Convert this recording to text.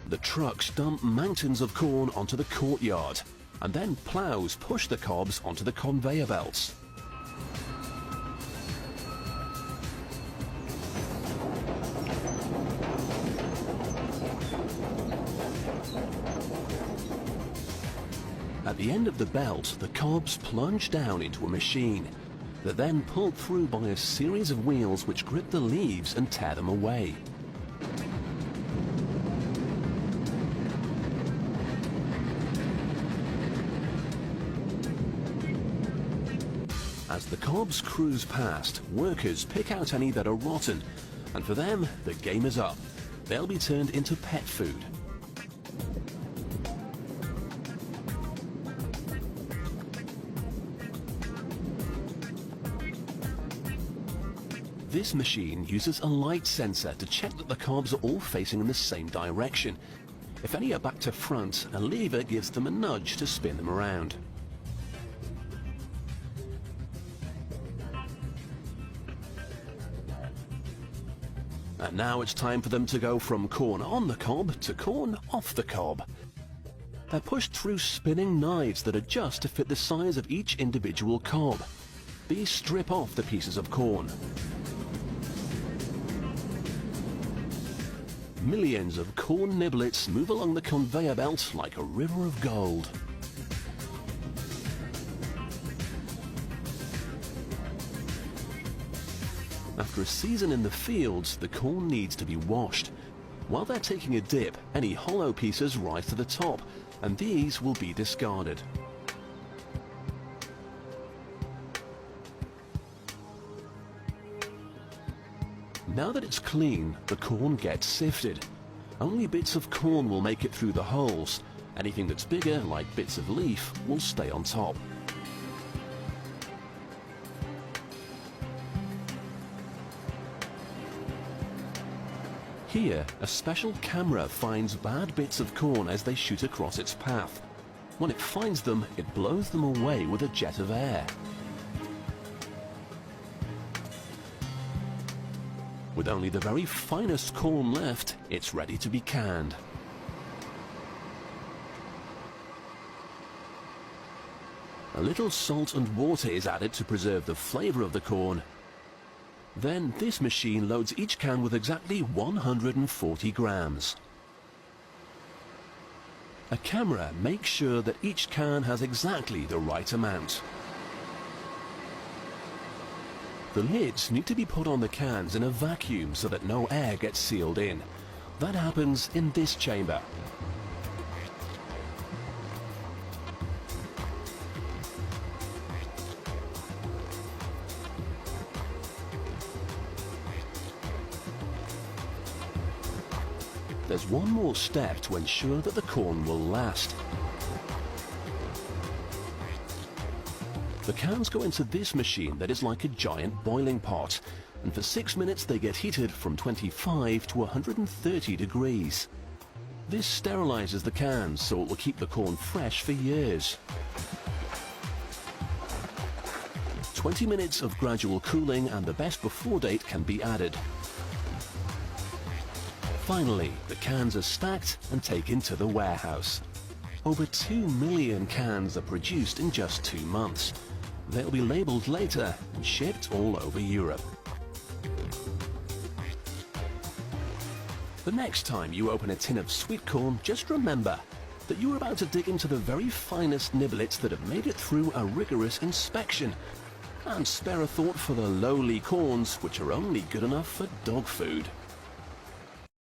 The trucks dump mountains of corn onto the courtyard, and then plows push the cobs onto the conveyor belts. At the end of the belt, the cobs plunge down into a machine. They're then pulled through by a series of wheels which grip the leaves and tear them away. As the cobs cruise past, workers pick out any that are rotten, and for them, the game is up. They'll be turned into pet food. This machine uses a light sensor to check that the cobs are all facing in the same direction. If any are back to front, a lever gives them a nudge to spin them around. And now it's time for them to go from corn on the cob to corn off the cob. They're pushed through spinning knives that adjust to fit the size of each individual cob. These strip off the pieces of corn. Millions of corn niblets move along the conveyor belt like a river of gold. After a season in the fields, the corn needs to be washed. While they're taking a dip, any hollow pieces rise to the top, and these will be discarded. Now that it's clean, the corn gets sifted. Only bits of corn will make it through the holes. Anything that's bigger, like bits of leaf, will stay on top. Here, a special camera finds bad bits of corn as they shoot across its path. When it finds them, it blows them away with a jet of air. With only the very finest corn left, it's ready to be canned. A little salt and water is added to preserve the flavor of the corn. Then this machine loads each can with exactly 140 grams. A camera makes sure that each can has exactly the right amount. The lids need to be put on the cans in a vacuum so that no air gets sealed in. That happens in this chamber. There's one more step to ensure that the corn will last. The cans go into this machine that is like a giant boiling pot, and for 6 minutes they get heated from 25 to 130 degrees. This sterilizes the cans so it will keep the corn fresh for years. 20 minutes of gradual cooling and the best before date can be added. Finally, the cans are stacked and taken to the warehouse. Over 2 million cans are produced in just 2 months. They'll be labeled later and shipped all over Europe. The next time you open a tin of sweet corn, just remember that you're about to dig into the very finest niblets that have made it through a rigorous inspection. And spare a thought for the lowly corns, which are only good enough for dog food.